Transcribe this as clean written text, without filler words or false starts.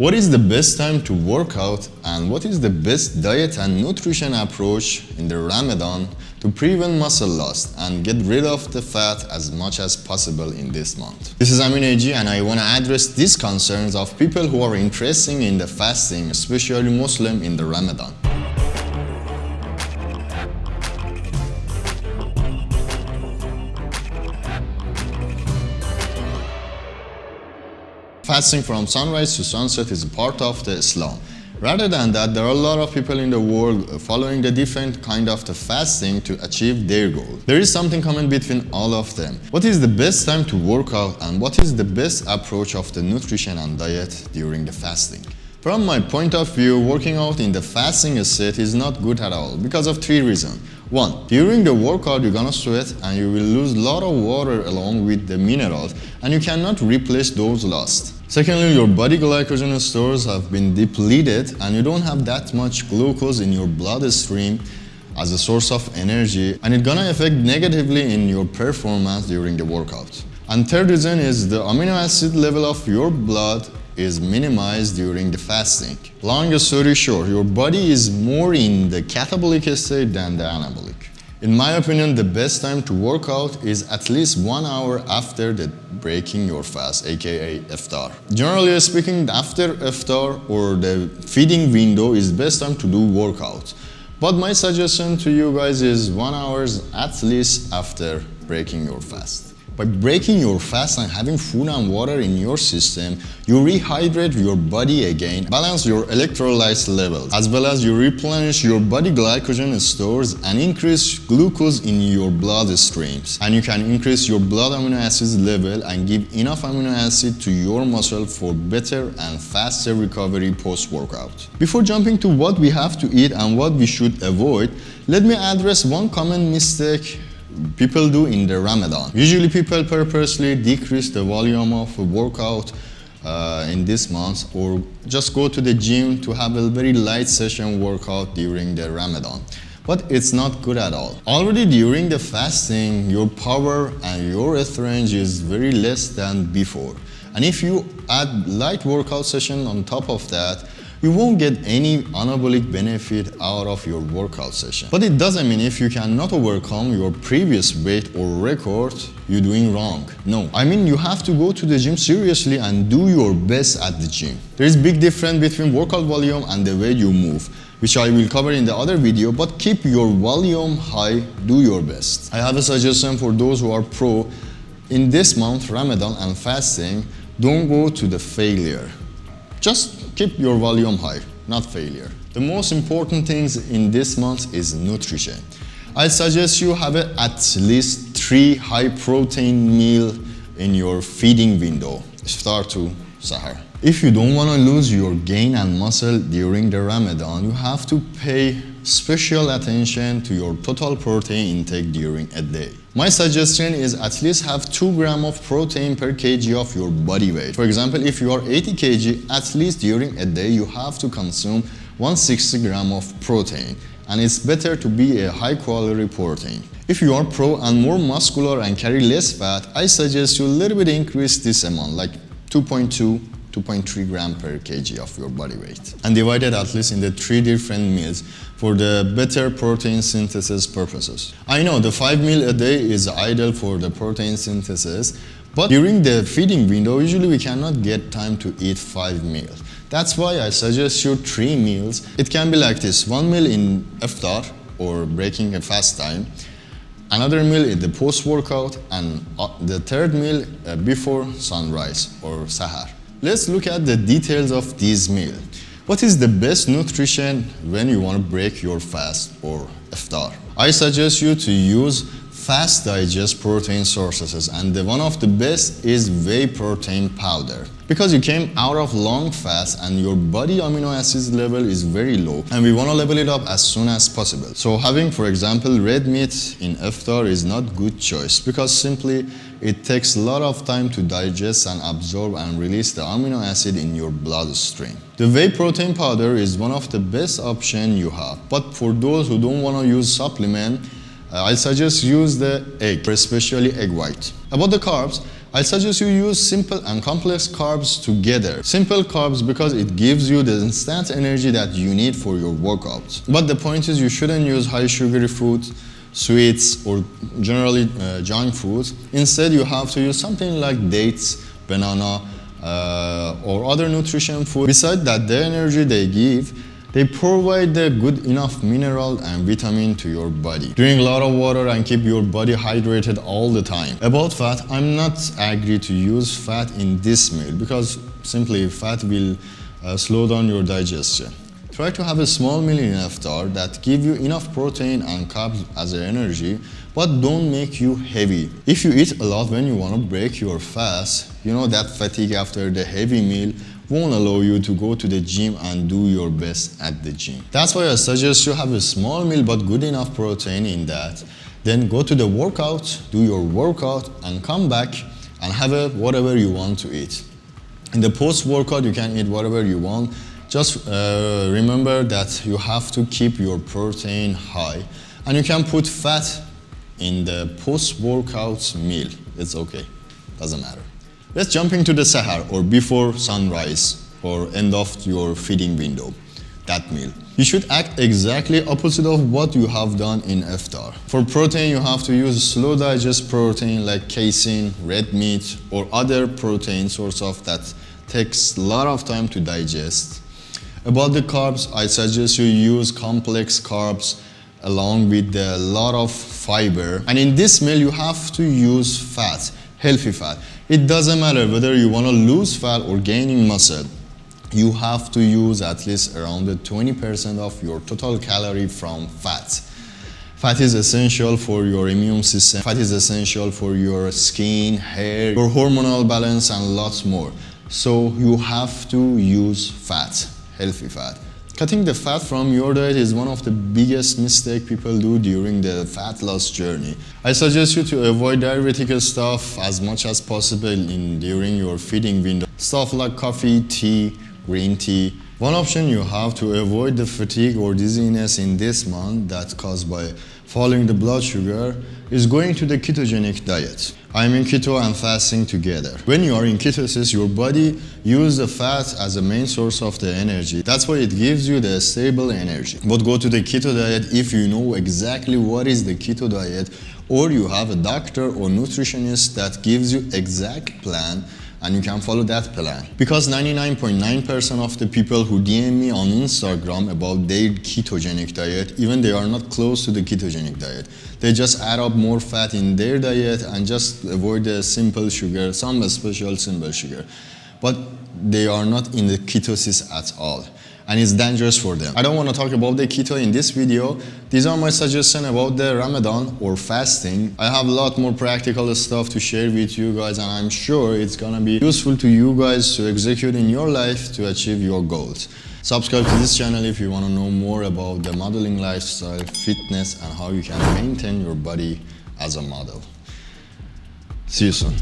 What is the best time to work out and what is the best diet and nutrition approach in the Ramadan to prevent muscle loss and get rid of the fat as much as possible in this month? This is amino and I want to address these concerns of people who are interested in the fasting, especially Muslim in the Ramadan. Fasting from sunrise to sunset is a part of the Islam. Rather than that, there are a lot of people in the world following the different kind of the fasting to achieve their goal. There is something common between all of them. What is the best time to work out and what is the best approach of the nutrition and diet during the fasting? From my point of view, working out in the fasting state is not good at all because of three reasons. One, during the workout you're gonna sweat and you will lose a lot of water along with the minerals and you cannot replace those lost. Secondly, your body glycogen stores have been depleted and you don't have that much glucose in your bloodstream as a source of energy, and it's gonna affect negatively in your performance during the workout. And third reason is the amino acid level of your blood is minimized during the fasting. Long story short, your body is more in the catabolic state than the anabolic. In my opinion, the best time to work out is at least 1 hour after the breaking your fast, aka iftar. Generally speaking, after iftar or the feeding window is best time to do workout. But my suggestion to you guys is 1 hour at least after breaking your fast. By breaking your fast and having food and water in your system, you rehydrate your body again, balance your electrolytes levels, as well as you replenish your body glycogen stores and increase glucose in your blood streams. And you can increase your blood amino acids level and give enough amino acid to your muscle for better and faster recovery post-workout. Before jumping to what we have to eat and what we should avoid, let me address one common mistake people do in the Ramadan. Usually people purposely decrease the volume of workout in this month or just go to the gym to have a very light session workout during the Ramadan. But it's not good at all. Already during the fasting, your power and your strength is very less than before. And if you add light workout session on top of that, you won't get any anabolic benefit out of your workout session. But it doesn't mean if you cannot overcome your previous weight or record, you're doing wrong. No, I mean you have to go to the gym seriously and do your best at the gym. There is big difference between workout volume and the way you move, which I will cover in the other video, but keep your volume high, do your best. I have a suggestion for those who are pro. In this month, Ramadan and fasting, don't go to the failure. Just keep your volume high, not failure. The most important things in this month is nutrition. I suggest you have at least 3 high protein meals in your feeding window, iftar to Sahar. If you don't want to lose your gain and muscle during the Ramadan, you have to pay special attention to your total protein intake during a day. My suggestion is at least have 2 grams of protein per kg of your body weight. For example, if you are 80 kg, at least during a day you have to consume 160 grams of protein. And it's better to be a high quality protein. If you are pro and more muscular and carry less fat, I suggest you a little bit increase this amount, like 2.3 grams per kg of your body weight, and divide it at least in the 3 different meals for the better protein synthesis purposes. I know the 5 meals a day is ideal for the protein synthesis, but during the feeding window, usually we cannot get time to eat 5 meals. That's why I suggest you 3 meals. It can be like this: 1 meal in iftar or breaking a fast time, another meal in the post-workout, and the third meal before sunrise or Sahar. Let's look at the details of these meals. What is the best nutrition when you want to break your fast or iftar? I suggest you to use fast digest protein sources, and one of the best is whey protein powder. Because you came out of long fast and your body amino acids level is very low and we want to level it up as soon as possible. So having, for example, red meat in iftar is not good choice because simply it takes a lot of time to digest and absorb and release the amino acid in your bloodstream. The whey protein powder is one of the best options you have, but for those who don't want to use supplement, I suggest use the egg, especially egg white. About the carbs, I suggest you use simple and complex carbs together. Simple carbs because it gives you the instant energy that you need for your workout. But the point is you shouldn't use high sugary food, sweets, or generally junk food. Instead, you have to use something like dates, banana, or other nutrition food. Besides that, the energy they give, they provide the good enough mineral and vitamin to your body. Drink a lot of water and keep your body hydrated all the time. About fat, I'm not agree to use fat in this meal because simply fat will slow down your digestion. Try to have a small meal in iftar that give you enough protein and carbs as energy, but don't make you heavy. If you eat a lot when you want to break your fast, you know that fatigue after the heavy meal won't allow you to go to the gym and do your best at the gym. That's why I suggest you have a small meal but good enough protein in that. Then go to the workout, do your workout, and come back and have whatever you want to eat. In the post-workout, you can eat whatever you want. Just remember that you have to keep your protein high, and you can put fat in the post-workout meal. It's okay, doesn't matter. Let's jump into the Sahar, or before sunrise, or end of your feeding window, that meal. You should act exactly opposite of what you have done in iftar. For protein, you have to use slow digest protein like casein, red meat, or other protein source of that takes a lot of time to digest. About the carbs, I suggest you use complex carbs along with a lot of fiber. And in this meal, you have to use fat, healthy fat. It doesn't matter whether you want to lose fat or gaining muscle. You have to use at least around 20% of your total calorie from fat. Fat is essential for your immune system. Fat is essential for your skin, hair, your hormonal balance, and lots more. So you have to use fat, healthy fat. Cutting the fat from your diet is one of the biggest mistakes people do during the fat loss journey. I suggest you to avoid diuretic stuff as much as possible during your feeding window. Stuff like coffee, tea, green tea. One option you have to avoid the fatigue or dizziness in this month that's caused by falling the blood sugar is going to the ketogenic diet. I'm in keto and fasting together. When you are in ketosis, your body uses the fat as a main source of the energy. That's why it gives you the stable energy. But go to the keto diet if you know exactly what is the keto diet, or you have a doctor or nutritionist that gives you exact plan and you can follow that plan. Because 99.9% of the people who DM me on Instagram about their ketogenic diet, even they are not close to the ketogenic diet. They just add up more fat in their diet and just avoid the simple sugar, some special simple sugar. But they are not in the ketosis at all. And it's dangerous for them. I don't want to talk about the keto in this video. These are my suggestions about the Ramadan or fasting. I have a lot more practical stuff to share with you guys, and I'm sure it's gonna be useful to you guys to execute in your life to achieve your goals. Subscribe to this channel if you want to know more about the modeling lifestyle, fitness, and how you can maintain your body as a model. See you soon.